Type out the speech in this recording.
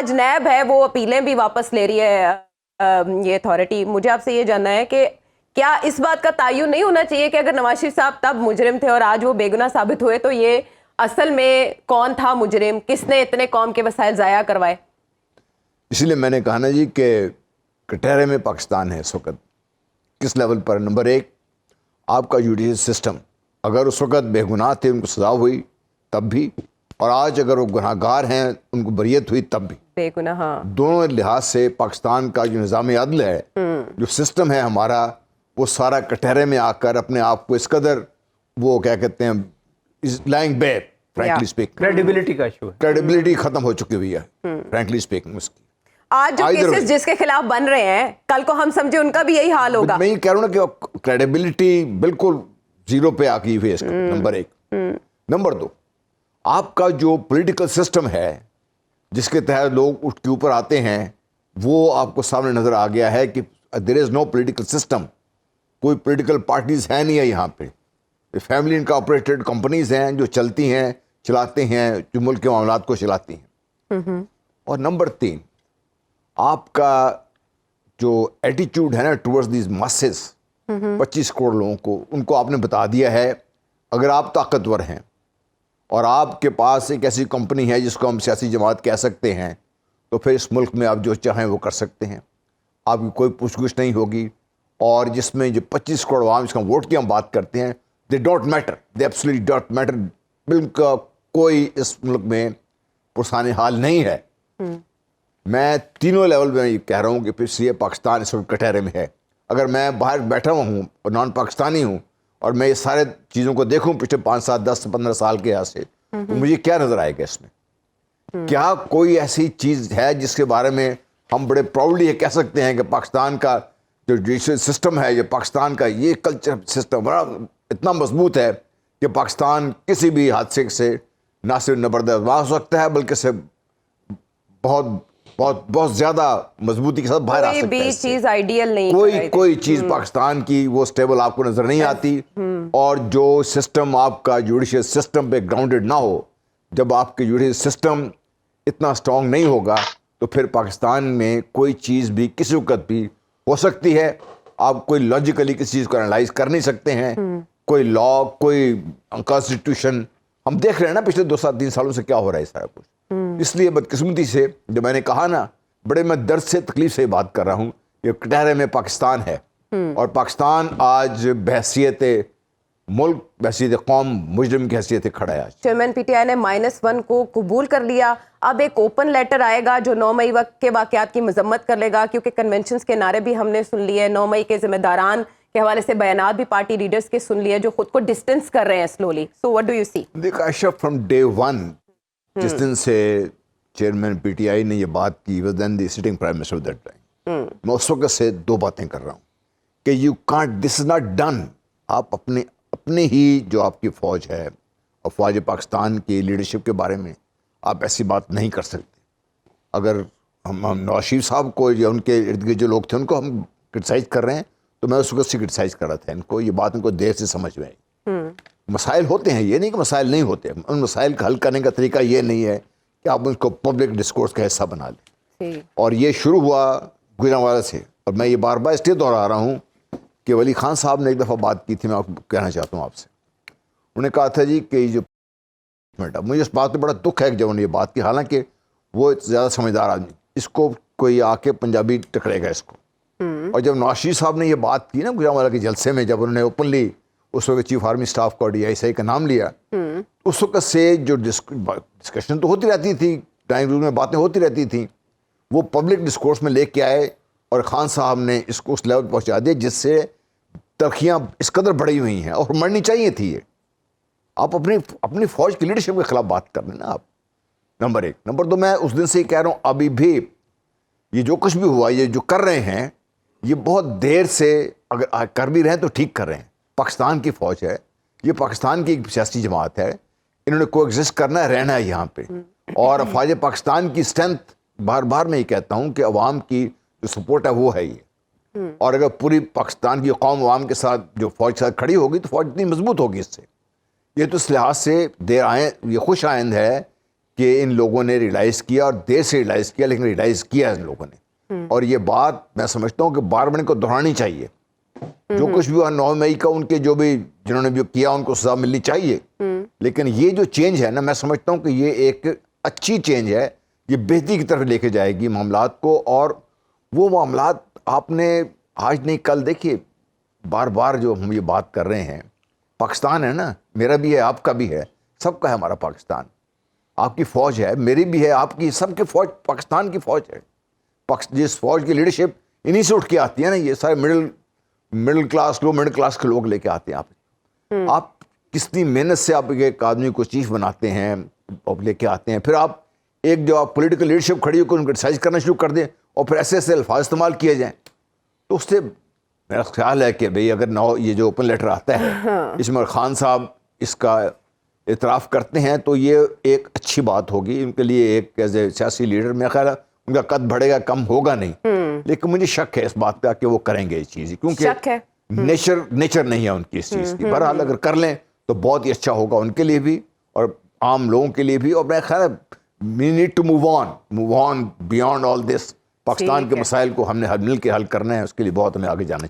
آج نیب ہے وہ اپیلیں بھی واپس لے رہی ہے یہ اتھارٹی. مجھے آپ سے یہ جاننا ہے کہ کیا اس بات کا تعین نہیں ہونا چاہیے کہ اگر نواز شریف صاحب تب مجرم تھے اور آج وہ بے گناہ ثابت ہوئے تو یہ اصل میں کون تھا مجرم, کس نے اتنے قوم کے وسائل ضائع کروائے؟ اسی لیے میں نے کہا نا جی کہ کٹہرے میں پاکستان ہے اس وقت. کس لیول پر؟ نمبر ایک, آپ کا جوڈیشل سسٹم. اگر اس وقت بے گناہ تھے ان کو سزا ہوئی تب بھی, اور آج اگر وہ گناہ گار ہیں ان کو بریت ہوئی تب بھی. بے گناہ, ہاں. دونوں لحاظ سے پاکستان کا جو نظام عدل ہے, جو سسٹم ہے ہمارا, وہ سارا کٹہرے میں آ کر اپنے آپ کو اس قدر وہ کیا کہتے ہیں لائنگ بے, فرینکلی اسپیکنگ کریڈیبلٹی کا ایشو ہے, کریڈیبلٹی ختم ہو چکی ہوئی ہے فرینکلی اسپیکنگ اس کی. آج جو کیسز جس کے خلاف بن رہے ہیں کل کو ہم سمجھے ان کا بھی یہی حال ہوگا. میں یہ کہہ رہا ہوں نا کہ کریڈیبلٹی بالکل زیرو پہ آ گئی ہوئی ہے اس کا. نمبر ایک. نمبر دو, آپ کا جو پولیٹیکل سسٹم ہے جس کے تحت لوگ اس کے اوپر آتے ہیں, وہ آپ کو سامنے نظر آ گیا ہے کہ دیر از نو پولیٹیکل سسٹم. کوئی پولیٹیکل پارٹیز ہیں نہیں ہے یہاں پہ. فیملی انکارپوریٹڈ کمپنیز ہیں جو چلتی ہیں, چلاتے ہیں, جو ملک کے معاملات کو چلاتی ہیں. اور نمبر تین, آپ کا جو ایٹیچیوڈ ہے نا ٹورڈز دیز مسز, 25 کروڑ لوگوں کو, ان کو آپ نے بتا دیا ہے اگر آپ طاقتور ہیں اور آپ کے پاس ایک ایسی کمپنی ہے جس کو ہم سیاسی جماعت کہہ سکتے ہیں, تو پھر اس ملک میں آپ جو چاہیں وہ کر سکتے ہیں. آپ کی کوئی پوچھ گچھ نہیں ہوگی. اور جس میں جو 25 کروڑ عوام جس کا ووٹ کی ہم بات کرتے ہیں, they don't matter, they absolutely don't matter. بالکل کوئی اس ملک میں پرسان حال نہیں ہے. میں تینوں لیول میں یہ کہہ رہا ہوں کہ پھر یہ پاکستان اس وقت کٹہرے میں ہے. اگر میں باہر بیٹھا ہوا ہوں اور نان پاکستانی ہوں اور میں یہ سارے چیزوں کو دیکھوں پچھلے 5, 7, 10, 15 سال کے یہاں سے, تو مجھے کیا نظر آئے گا اس میں؟ کیا کوئی ایسی چیز ہے جس کے بارے میں ہم بڑے پراؤڈلی یہ کہہ سکتے ہیں کہ پاکستان کا جو جوڈیشل سسٹم ہے, یہ پاکستان کا یہ کلچر سسٹم بڑا اتنا مضبوط ہے کہ پاکستان کسی بھی حادثے سے نہ صرف نبردست ہو سکتا ہے بلکہ سے بہت بہت بہت زیادہ مضبوطی کے ساتھ باہر آ سکتا ہے. کوئی چیز آئیڈیل نہیں, کوئی چیز پاکستان کی وہ سٹیبل آپ کو نظر نہیں آتی. اور جو سسٹم آپ کا جوڈیشل سسٹم پہ گراؤنڈڈ نہ ہو, جب آپ کے جوڈیشل سسٹم اتنا اسٹرانگ نہیں ہوگا, تو پھر پاکستان میں کوئی چیز بھی کسی وقت بھی ہو سکتی ہے. آپ کوئی لاجیکلی کسی چیز کو انالائز کر نہیں سکتے ہیں. کوئی لا, کوئی کانسٹیٹیوشن, ہم دیکھ رہے ہیں نا پچھلے 2-3 سالوں سے کیا ہو رہا ہے سارا کچھ. اس لیے بدقسمتی سے جو میں نے کہا نا, بڑے میں درد سے تکلیف سے بات کر رہا ہوں, یہ کٹہرے میں پاکستان ہے. اور پاکستان آج بحیثیت ملک, بحیثیت قوم, مجرم کی حیثیت کھڑا ہے آج. چیئرمین پی ٹی آئی نے -1 کو قبول کر لیا. اب ایک اوپن لیٹر آئے گا جو 9 مئی وقت کے واقعات کی مذمت کر لے گا, کیونکہ کنونشنز کے نعرے بھی ہم نے سن لیے, 9 مئی کے ذمہ داران کے حوالے سے بیانات بھی پارٹی لیڈرز کے سن لیے جو خود کو ڈسٹنس کر رہے ہیں سلولی. So what do you see? دیکھ عائشہ, فرام ڈے 1 جس دن سے چیئرمین پی ٹی آئی نے یہ بات کی, was then the sitting prime minister of that time. میں اس وقت سے 2 باتیں کر رہا ہوں کہ you can't, this is not done. آپ اپنے ہی جو آپ کی فوج ہے, افواج پاکستان کی لیڈرشپ کے بارے میں آپ ایسی بات نہیں کر سکتے. اگر ہم نواز شریف صاحب کو یا ان کے ارد گرد جو لوگ تھے ان کو ہم کرٹیسائز کر رہے ہیں, تو میں اس وقت سے کرٹیسائز کر رہا تھا ان کو. یہ بات ان کو دیر سے سمجھ میں آئی. مسائل ہوتے ہیں, یہ نہیں کہ مسائل نہیں ہوتے. ان مسائل کا حل کرنے کا طریقہ یہ نہیں ہے کہ آپ اس کو پبلک ڈسکورس کا حصہ بنا لیں. اور یہ شروع ہوا گجرانوالہ سے. اور میں یہ بار بار اس لیے دہرا رہا ہوں کہ ولی خان صاحب نے ایک دفعہ بات کی تھی, میں آپ کو کہنا چاہتا ہوں آپ سے. انہوں نے کہا تھا جی کہ جو مجھے اس بات پہ بڑا دکھ ہے کہ جب انہوں نے یہ بات کی, حالانکہ وہ زیادہ سمجھدار آدمی, اس کو کوئی آ کے پنجابی ٹکرے گا اس کو. اور جب نواز شریف صاحب نے یہ بات کی نا گجرانوالہ کے جلسے میں, جب انہوں نے اوپنلی اس وقت چیف آرمی اسٹاف کو DISI کا نام لیا, اس وقت سے جو ڈسکشن تو ہوتی رہتی تھی, ڈرائنگ روم میں باتیں ہوتی رہتی تھیں, وہ پبلک ڈسکورس میں لے کے آئے اور خان صاحب نے اس کو اس لیول پہنچا دیا جس سے تلخیاں اس قدر بڑھی ہوئی ہیں, اور مرنی چاہیے تھی. یہ آپ اپنی فوج کی لیڈرشپ کے خلاف بات کر رہے ہیں نا آپ, نمبر 1. نمبر 2, میں اس دن سے یہ کہہ رہا ہوں, ابھی بھی یہ جو کچھ بھی ہوا, یہ جو کر رہے ہیں, یہ بہت دیر سے اگر کر بھی رہے ہیں تو ٹھیک کر رہے ہیں. پاکستان کی فوج ہے, یہ پاکستان کی ایک سیاسی جماعت ہے, انہوں نے کو ایگزسٹ کرنا ہے, رہنا ہے یہاں پہ. اور افواج پاکستان کی اسٹرینتھ, بار بار میں یہ کہتا ہوں کہ عوام کی جو سپورٹ ہے وہ ہے یہ. اور اگر پوری پاکستان کی قوم عوام کے ساتھ جو فوج کے ساتھ کھڑی ہوگی تو فوج اتنی مضبوط ہوگی اس سے. یہ تو اس لحاظ سے یہ خوش آئند ہے کہ ان لوگوں نے ریئلائز کیا اور دیر سے ریئلائز کیا, لیکن ریئلائز کیا ان لوگوں نے. اور یہ بات میں سمجھتا ہوں کہ بار بار ان کو دہرانی چاہیے. جو کچھ بھی ہوا 9 مئی کا, ان کے جو بھی جنہوں نے بھی کیا ان کو سزا ملنی چاہیے. لیکن یہ جو چینج ہے نا, میں سمجھتا ہوں کہ یہ ایک اچھی چینج ہے, یہ بہتری کی طرف لے کے جائے گی معاملات کو. اور وہ معاملات آپ نے آج نہیں کل دیکھیے, بار بار جو ہم یہ بات کر رہے ہیں, پاکستان ہے نا, میرا بھی ہے, آپ کا بھی ہے, سب کا ہے ہمارا پاکستان. آپ کی فوج ہے, میری بھی ہے, آپ کی, سب کی فوج پاکستان کی فوج ہے. جس فوج کی لیڈرشپ انہی سے اٹھ کے آتی ہے نا, یہ سارے مڈل کلاس, لو مڈل کلاس کے لوگ لے کے آتے ہیں. آپ کتنی محنت سے آپ ایک آدمی کو چیف بناتے ہیں اور لے کے آتے ہیں, پھر آپ ایک جو آپ پولیٹیکل لیڈرشپ کھڑی ہو کے ان کو کرٹیسائز کرنا شروع کر دیں اور پھر ایسے ایسے الفاظ استعمال کیے جائیں. تو اس سے میرا خیال ہے کہ بھئی اگر یہ جو اوپن لیٹر آتا ہے اس میں خان صاحب اس کا اعتراف کرتے ہیں تو یہ ایک اچھی بات ہوگی ان کے لیے. ایک ایز اے سیاسی لیڈر میرا خیال ہے ان کا قد بڑھے گا, کم ہوگا نہیں. لیکن مجھے شک ہے اس بات کا کہ وہ کریں گے یہ چیز, کیونکہ نیچر نہیں ہے ان کی اس چیز کی. بہرحال اگر کر لیں تو بہت ہی اچھا ہوگا ان کے لیے بھی اور عام لوگوں کے لیے بھی. اور میرا خیال ہے we need to move on beyond all this. Pakistan کے مسائل کو ہم نے مل کے حل کرنا ہے, اس کے لیے بہت ہمیں آگے جانا چاہیے.